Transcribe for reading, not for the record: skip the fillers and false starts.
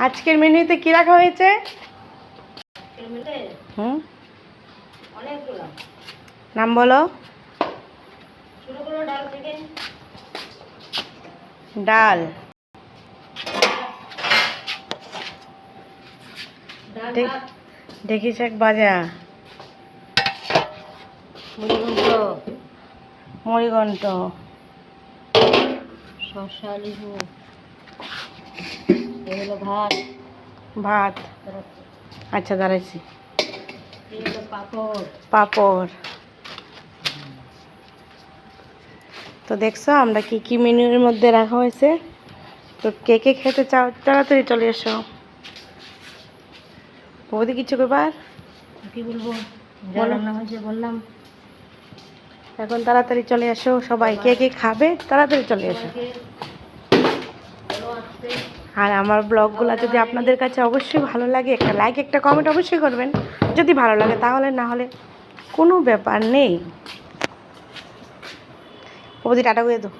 আজকের মেনুতে কি রাখা হয়েছে? নাম বলো। ডাল, দেখি শাক ভাজা, মুড়িঘণ্ট, শসা লেবু, এগুলো ভাত। ভাত। আচ্ছা দাঁড়াইছি। এগুলো পাঁপড়। পাঁপড়। তো দেখছো আমরা কি কি মেনুর মধ্যে রাখা হয়েছে। তো কে কে খেতে চাও তাড়াতাড়ি চলে এসো। বৌদি কিছু করবার কি বলবো, যা রান্না হয়েছে বললাম। এখন তাড়াতাড়ি চলে এসো সবাই, কে কে খাবে তাড়াতাড়ি চলে এসো। আর আমার ব্লগগুলো যদি আপনাদের কাছে অবশ্যই ভালো লাগে, একটা লাইক একটা কমেন্ট অবশ্যই করবেন যদি ভালো লাগে, তাহলে না হলে কোনো ব্যাপার নেই। বৌদি টাটা করে দাও।